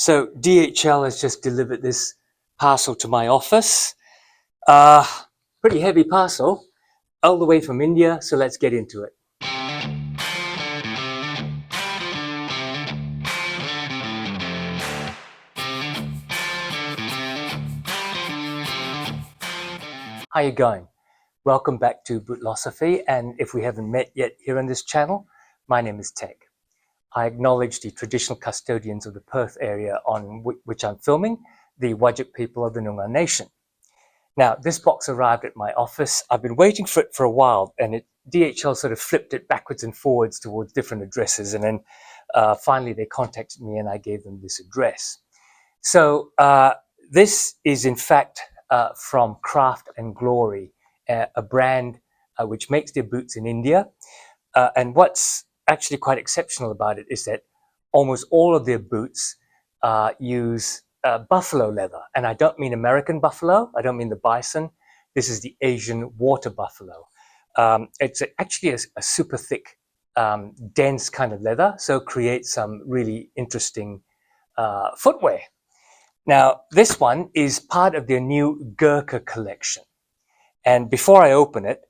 So DHL has just delivered this parcel to my office. Pretty heavy parcel, all the way from India, so let's get into it. How you going? Welcome back to Bootlosophy, and if we haven't met yet here on this channel, my name is Teg. I acknowledge the traditional custodians of the Perth area on which I'm filming, the Whadjuk people of the Noongar Nation. Now, this box arrived at my office. I've been waiting for it for a while, and DHL sort of flipped it backwards and forwards towards different addresses, and then finally they contacted me and I gave them this address. So this is in fact from Craft&Glory, a brand which makes their boots in India. And what's actually quite exceptional about it is that almost all of their boots use buffalo leather. And I don't mean American buffalo. I don't mean the bison. This is the Asian water buffalo. It's actually a super thick, dense kind of leather, so creates some really interesting footwear. Now, this one is part of their new Gurkha collection. And before I open it,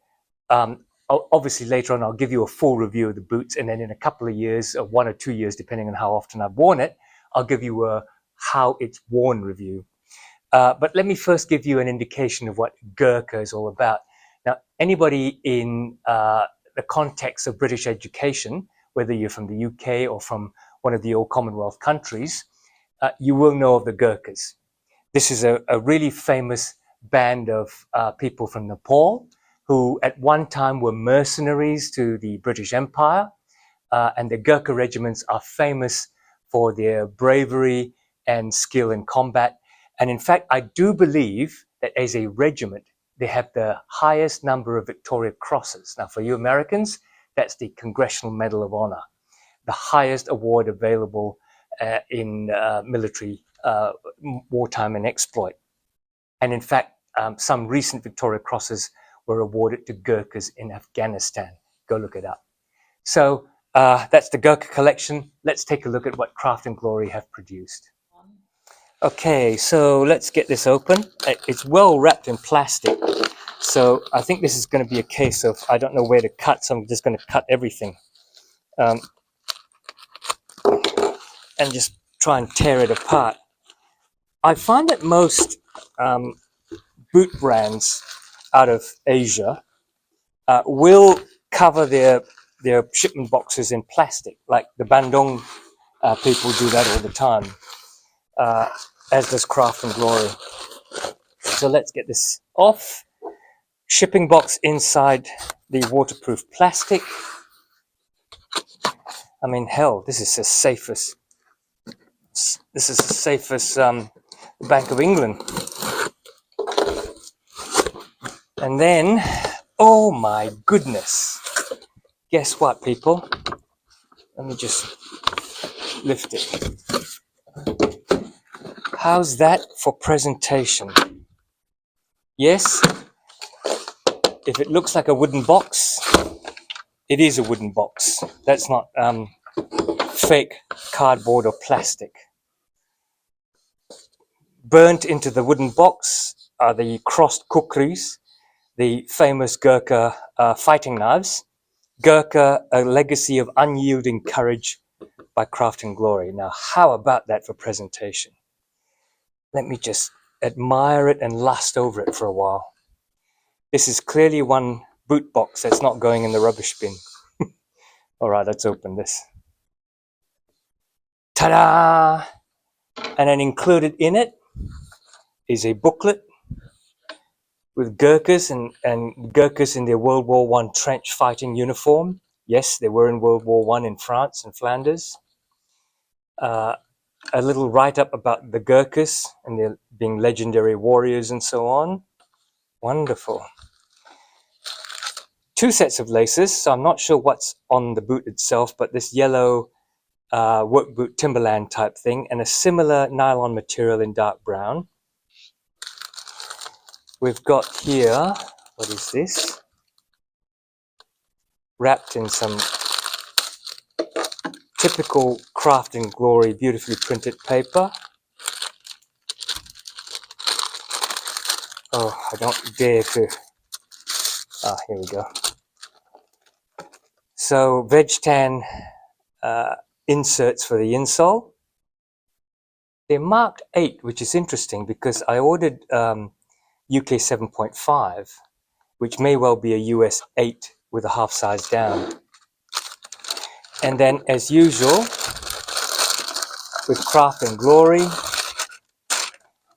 obviously later on I'll give you a full review of the boots, and then in a couple of years, or 1 or 2 years, depending on how often I've worn it, I'll give you a how it's worn review. But let me first give you an indication of what Gurkha is all about. Now, anybody in the context of British education, whether you're from the UK or from one of the old Commonwealth countries, you will know of the Gurkhas. This is a really famous band of people from Nepal who at one time were mercenaries to the British Empire. And the Gurkha regiments are famous for their bravery and skill in combat. And in fact, I do believe that as a regiment, they have the highest number of Victoria Crosses. Now, for you Americans, that's the Congressional Medal of Honor, the highest award available in military wartime and exploit. And in fact, some recent Victoria Crosses were awarded to Gurkhas in Afghanistan. Go look it up. So that's the Gurkha collection. Let's take a look at what Craft&Glory have produced. Okay, so let's get this open. It's well wrapped in plastic. So I think this is going to be a case of, I don't know where to cut, so I'm just going to cut everything. And just try and tear it apart. I find that most boot brands out of Asia will cover their shipment boxes in plastic, like the Bandung people do that all the time, as does Craft&Glory. So let's get this off. Shipping box inside the waterproof plastic. I mean, hell, this is as safe as the Bank of England. And then, oh my goodness, guess what, people? Let me just lift it. How's that for presentation? Yes, if it looks like a wooden box, it is a wooden box. That's not fake cardboard or plastic. Burnt into the wooden box are the crossed kukris, the famous Gurkha fighting knives. Gurkha, a legacy of unyielding courage by Craft&Glory. Now, how about that for presentation? Let me just admire it and lust over it for a while. This is clearly one boot box that's not going in the rubbish bin. All right, let's open this. Ta-da! And then included in it is a booklet with Gurkhas and Gurkhas in their World War I trench fighting uniform. Yes, they were in World War I in France and Flanders. A little write-up about the Gurkhas and their being legendary warriors and so on. Wonderful. 2 sets of laces, so I'm not sure what's on the boot itself, but this yellow work boot Timberland type thing, and a similar nylon material in dark brown. We've got here, what is this? Wrapped in some typical Craft and Glory beautifully printed paper. Oh, I don't dare to. Here we go. So veg tan inserts for the insole. They're marked 8, which is interesting because I ordered UK 7.5, which may well be a US 8 with a half size down. And then, as usual, with Craft and Glory,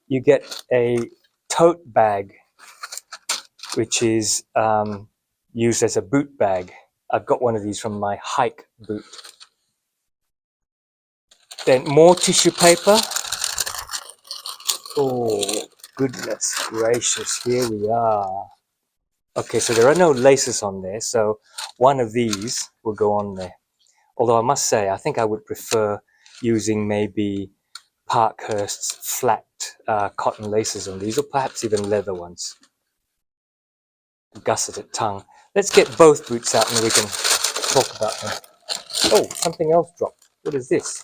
you get a tote bag, which is used as a boot bag. I've got one of these from my hike boot. Then more tissue paper. Oh, goodness gracious, here we are. Okay, so there are no laces on there, so one of these will go on there. Although I must say, I think I would prefer using maybe Parkhurst's flat cotton laces on these, or perhaps even leather ones. Gusseted tongue. Let's get both boots out and we can talk about them. Oh, something else dropped. What is this?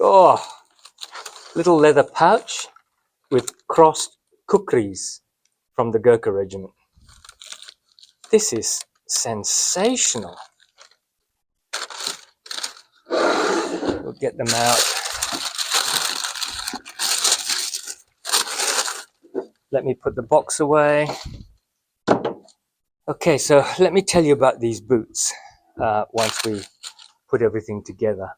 Oh, little leather pouch with crossed kukris from the Gurkha regiment. This is sensational. We'll get them out. Let me put the box away. Okay, so let me tell you about these boots once we put everything together.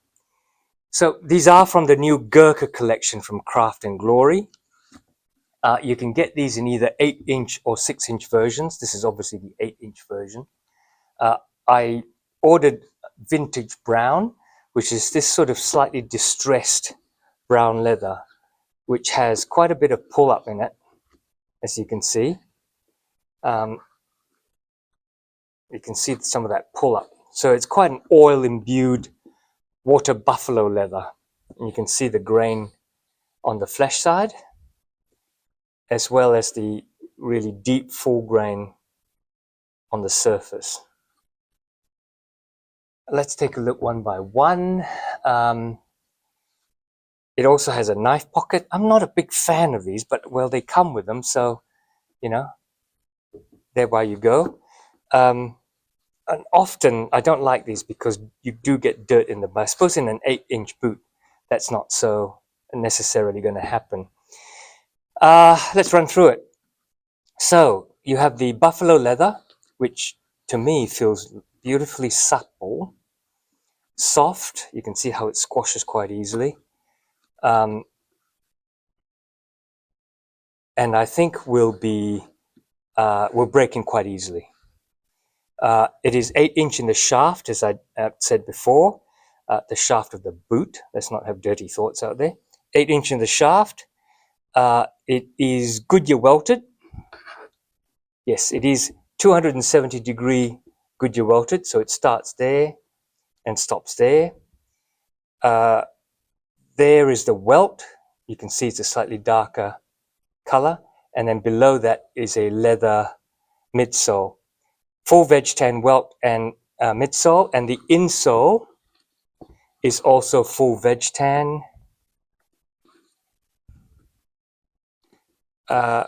So these are from the new Gurkha collection from Craft and Glory. You can get these in either 8-inch or 6-inch versions. This is obviously the 8-inch version. I ordered vintage brown, which is this sort of slightly distressed brown leather, which has quite a bit of pull-up in it, as you can see. You can see some of that pull-up. So it's quite an oil-imbued water buffalo leather. And you can see the grain on the flesh side, as well as the really deep full grain on the surface. Let's take a look one by one. It also has a knife pocket. I'm not a big fan of these, but well, they come with them, so you know, there you go. And often I don't like these because you do get dirt in them. But I suppose in an 8-inch boot, that's not so necessarily going to happen. Let's run through it. So you have the buffalo leather, which to me feels beautifully supple, soft. You can see how it squashes quite easily. And I think will break in quite easily. It is 8-inch in the shaft, as I said before, the shaft of the boot. Let's not have dirty thoughts out there. 8-inch in the shaft. It is Goodyear welted. Yes, it is 270-degree Goodyear welted, so it starts there and stops there. There is the welt. You can see it's a slightly darker color. And then below that is a leather midsole. Full veg tan welt and midsole, and the insole is also full veg tan,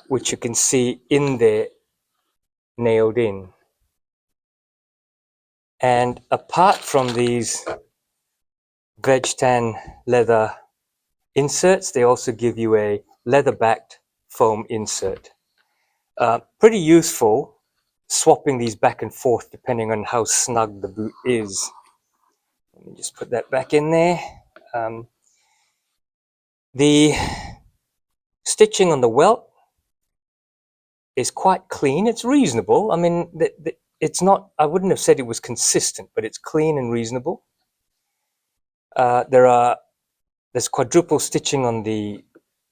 which you can see in there nailed in. And apart from these veg tan leather inserts, they also give you a leather-backed foam insert. Pretty useful, swapping these back and forth depending on how snug the boot is. Let me just put that back in there. The stitching on the welt is quite clean. It's reasonable. I mean, it's not, I wouldn't have said it was consistent, but it's clean and reasonable. There's quadruple stitching on the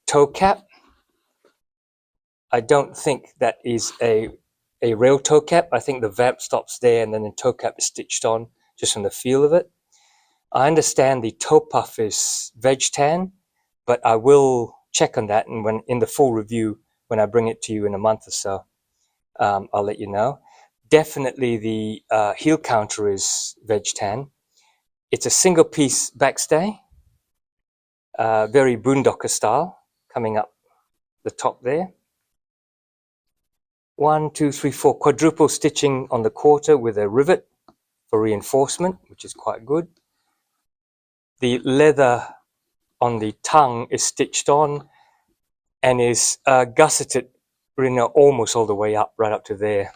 toe cap. I don't think that is a real toe cap. I think the vamp stops there and then the toe cap is stitched on just from the feel of it. I understand the toe puff is veg tan, but I will check on that, and when in the full review, when I bring it to you in a month or so, I'll let you know. Definitely the heel counter is veg tan. It's a single piece backstay, very boondocker style, coming up the top there. 1, 2, 3, 4 quadruple stitching on the quarter with a rivet for reinforcement, which is quite good. The leather on the tongue is stitched on and is gusseted, almost all the way up, right up to there.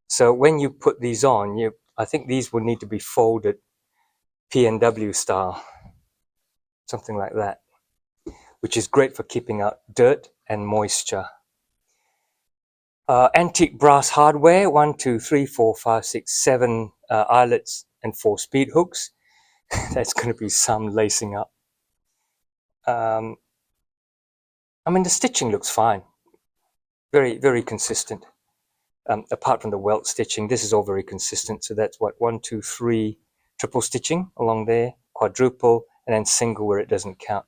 So when you put these on, I think these will need to be folded P&W style, something like that, which is great for keeping out dirt and moisture. Antique brass hardware, 1, 2, 3, 4, 5, 6, 7 eyelets and 4 speed hooks. That's going to be some lacing up. I mean, the stitching looks fine. Very, very consistent. Apart from the welt stitching, this is all very consistent. So that's what, 1, 2, 3 triple stitching along there, quadruple, and then single where it doesn't count.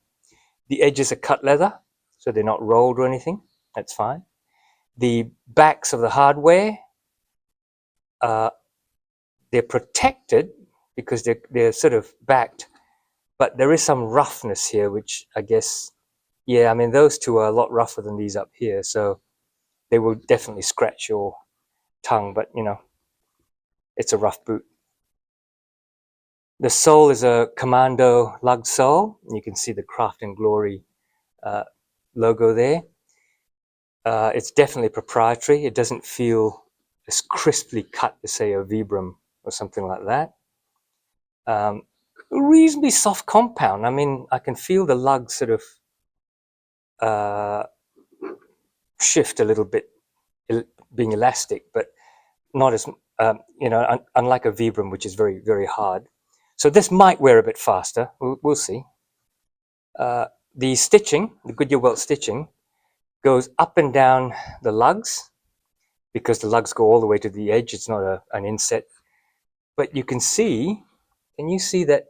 The edges are cut leather, so they're not rolled or anything. That's fine. The backs of the hardware, they're protected because they're sort of backed, but there is some roughness here, which I guess, yeah, I mean, those two are a lot rougher than these up here, so they will definitely scratch your tongue, but it's a rough boot. The sole is a Commando lug sole. You can see the Craft and Glory logo there. It's definitely proprietary. It doesn't feel as crisply cut as, say, a Vibram or something like that. Reasonably soft compound. I mean, I can feel the lug sort of shift a little bit, being elastic, but not as, unlike a Vibram, which is very, very hard. So this might wear a bit faster. We'll see. The stitching, the Goodyear welt stitching, goes up and down the lugs because the lugs go all the way to the edge. It's not an inset. But you can see that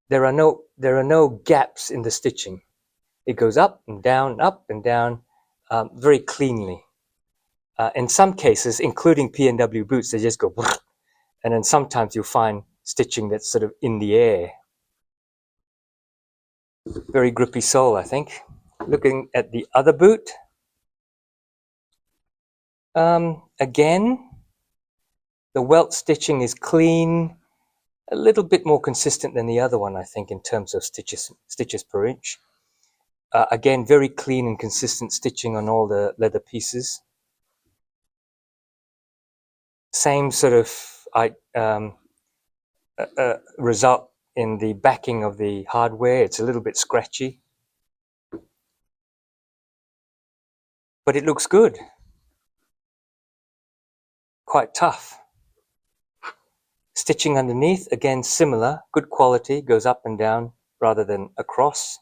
there are no gaps in the stitching. It goes up and down, very cleanly. In some cases, including P&W boots, they just go, and then sometimes you'll find stitching that's sort of in the air. Very grippy sole, I think. Looking at the other boot, again, the welt stitching is clean, a little bit more consistent than the other one, I think, in terms of stitches per inch. Again, very clean and consistent stitching on all the leather pieces. Same sort of result in the backing of the hardware. It's a little bit scratchy, but it looks good. Quite tough. Stitching underneath, again, similar, good quality, goes up and down rather than across.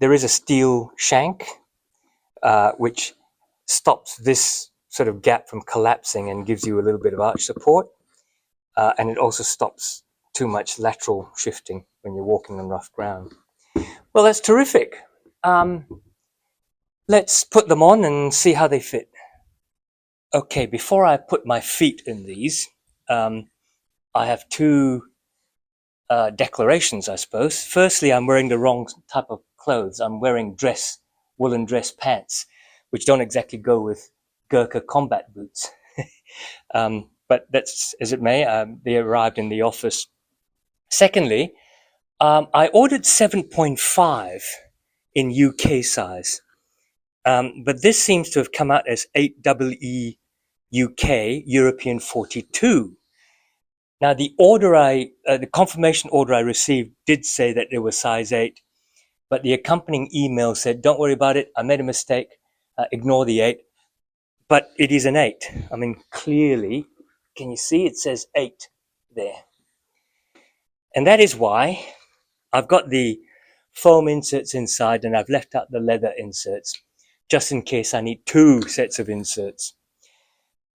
There is a steel shank, which stops this sort of gap from collapsing and gives you a little bit of arch support. And it also stops too much lateral shifting when you're walking on rough ground. Well, that's terrific. Let's put them on and see how they fit. Okay, before I put my feet in these, I have two declarations, I suppose. Firstly, I'm wearing the wrong type of clothes. I'm wearing woolen dress pants, which don't exactly go with Gurkha combat boots. But that's as it may. They arrived in the office. Secondly, I ordered 7.5 in UK size, but this seems to have come out as 8EE UK European 42. Now, the confirmation order I received did say that it was size 8, but the accompanying email said, "Don't worry about it. I made a mistake. Ignore the 8." But it is an 8. I mean, clearly, can you see it says 8 there? And that is why I've got the foam inserts inside and I've left out the leather inserts, just in case I need 2 sets of inserts.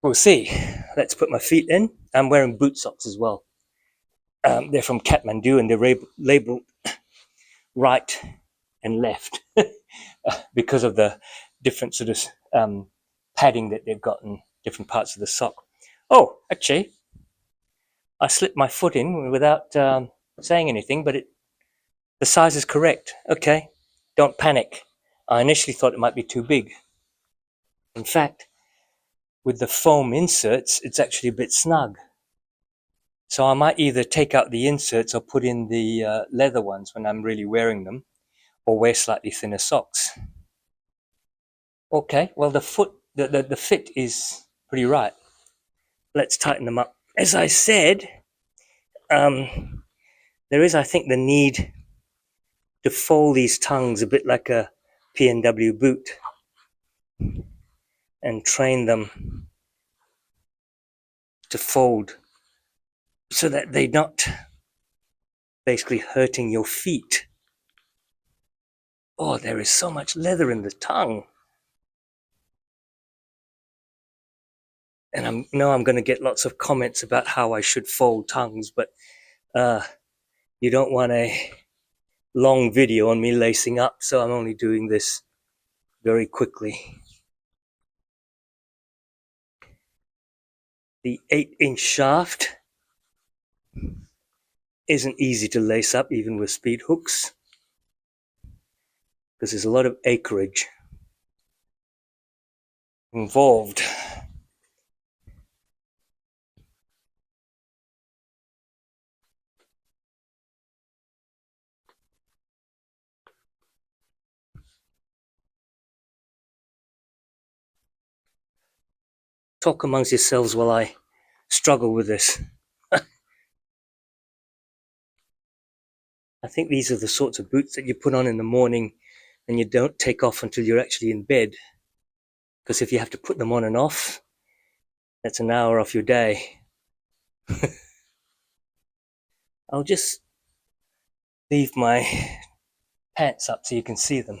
We'll see. Let's put my feet in. I'm wearing boot socks as well. They're from Kathmandu and they're labeled right and left because of the different sort of padding that they've got in different parts of the sock. Oh, actually, I slipped my foot in without saying anything, but the size is correct. Okay, don't panic. I initially thought it might be too big. In fact, with the foam inserts, it's actually a bit snug. So I might either take out the inserts or put in the leather ones when I'm really wearing them, or wear slightly thinner socks. Okay, well the fit is pretty right. Let's tighten them up. As I said, there is, I think, the need to fold these tongues a bit like a P&W boot and train them to fold so that they're not basically hurting your feet. Oh, there is so much leather in the tongue. And I know I'm going to get lots of comments about how I should fold tongues, but you don't want a long video on me lacing up, so I'm only doing this very quickly. The 8-inch shaft isn't easy to lace up even with speed hooks because there's a lot of acreage involved. Talk amongst yourselves while I struggle with this. I think these are the sorts of boots that you put on in the morning and you don't take off until you're actually in bed. Because if you have to put them on and off, that's an hour off your day. I'll just leave my pants up so you can see them.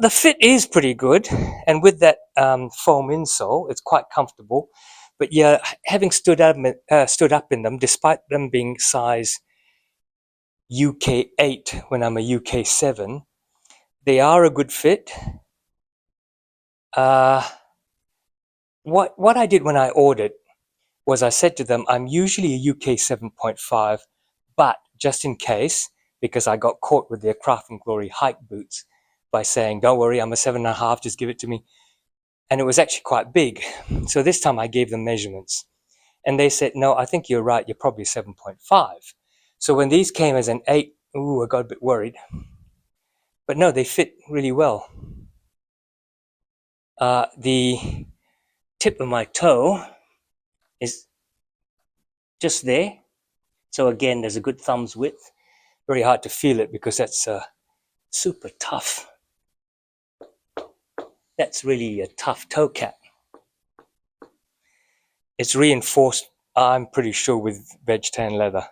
The fit is pretty good, and with that foam insole, it's quite comfortable. But yeah, having stood up in them, despite them being size UK 8 when I'm a UK 7, they are a good fit. What I did when I ordered was I said to them, I'm usually a UK 7.5, but just in case, because I got caught with their Craft and Glory hike boots by saying, don't worry, I'm a 7.5, just give it to me. And it was actually quite big. So this time I gave them measurements. And they said, no, I think you're right, you're probably 7.5. So when these came as an 8, I got a bit worried. But no, they fit really well. The tip of my toe is just there. So again, there's a good thumb's width. Very hard to feel it because that's super tough. That's really a tough toe cap. It's reinforced, I'm pretty sure, with veg tan leather.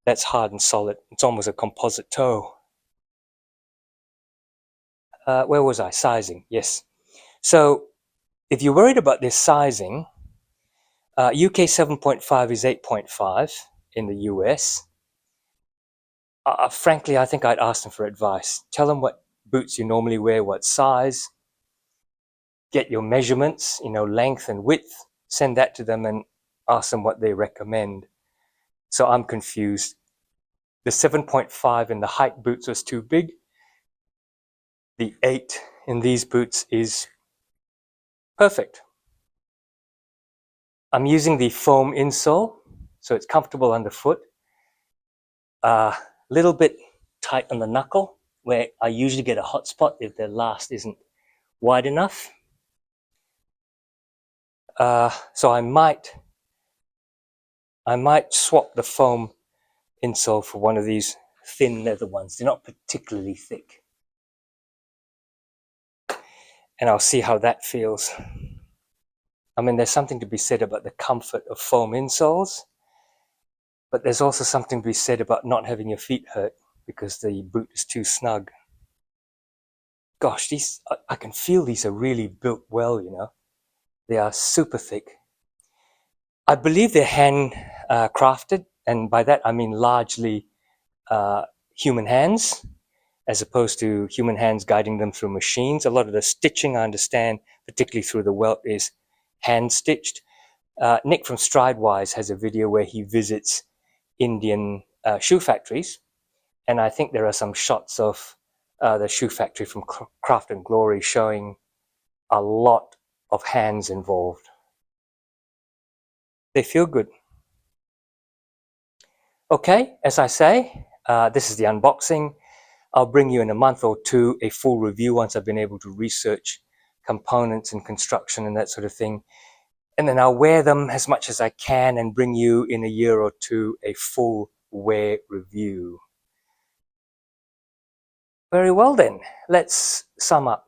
That's hard and solid. It's almost a composite toe. Where was I? Sizing, yes. So if you're worried about this sizing, UK 7.5 is 8.5 in the US. Frankly, I think I'd ask them for advice. Tell them what boots you normally wear, what size. Get your measurements, length and width. Send that to them and ask them what they recommend. So I'm confused. The 7.5 in the hike boots was too big. The 8 in these boots is perfect. I'm using the foam insole, so it's comfortable underfoot. Little bit tight on the knuckle, where I usually get a hot spot if the last isn't wide enough. So I might swap the foam insole for one of these thin leather ones. They're not particularly thick. And I'll see how that feels. I mean, there's something to be said about the comfort of foam insoles, but there's also something to be said about not having your feet hurt because the boot is too snug. Gosh, I can feel these are really built well, They are super thick. I believe they're hand crafted, and by that I mean largely human hands, as opposed to human hands guiding them through machines. A lot of the stitching, I understand, particularly through the welt, is hand stitched. Nick from Stridewise has a video where he visits Indian shoe factories, and I think there are some shots of the shoe factory from Craft and Glory showing a lot of hands involved. They feel good. Okay, as I say, this is the unboxing. I'll bring you in a month or two a full review once I've been able to research components and construction and that sort of thing. And then I'll wear them as much as I can and bring you in a year or two a full wear review. Very well then, let's sum up.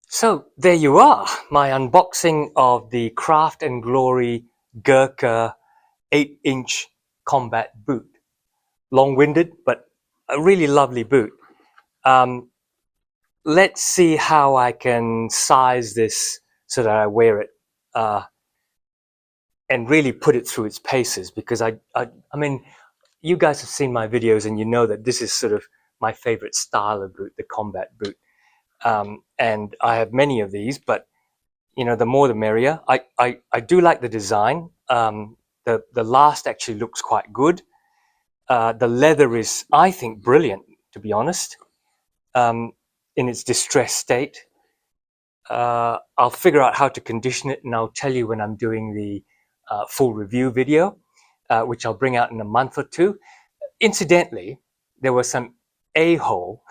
So there you are, my unboxing of the Craft and Glory Gurkha 8-inch combat boot. Long-winded, but a really lovely boot. Let's see how I can size this so that I wear it and really put it through its paces, because I mean, you guys have seen my videos and you know that this is sort of my favorite style of boot, the combat boot. And I have many of these, but you know, the more the merrier. I do like the design. The last actually looks quite good. The leather is, I think, brilliant, to be honest, in its distressed state. I'll figure out how to condition it, and I'll tell you when I'm doing the full review video, which I'll bring out in a month or two. Incidentally, there was some a-hole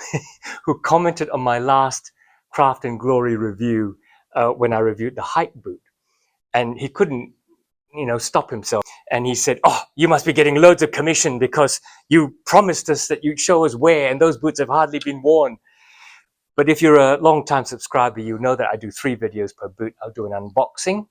who commented on my last Craft and Glory review when I reviewed the hike boot, and he couldn't, you know, stop himself. And he said, "Oh, you must be getting loads of commission because you promised us that you'd show us wear, and those boots have hardly been worn." But if you're a long-time subscriber, you know that I do 3 videos per boot. I'll do an unboxing.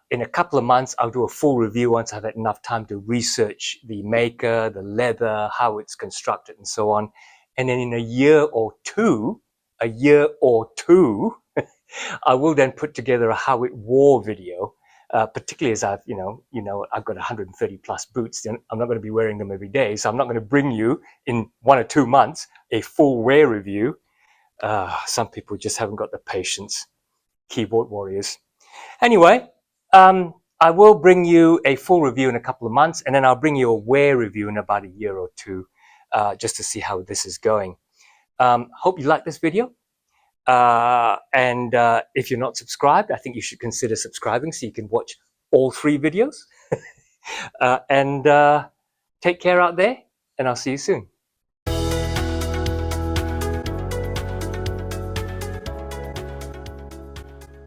In a couple of months, I'll do a full review once I've had enough time to research the maker, the leather, how it's constructed, and so on. And then in a year or two, I will then put together a how it wore video, particularly as I've, I've got 130 plus boots. And I'm not going to be wearing them every day. So I'm not going to bring you in 1 or 2 months a full wear review. Some people just haven't got the patience, keyboard warriors. Anyway, I will bring you a full review in a couple of months, and then I'll bring you a wear review in about a year or two, just to see how this is going. Hope you like this video. And if you're not subscribed, I think you should consider subscribing so you can watch all 3 videos. And take care out there, and I'll see you soon.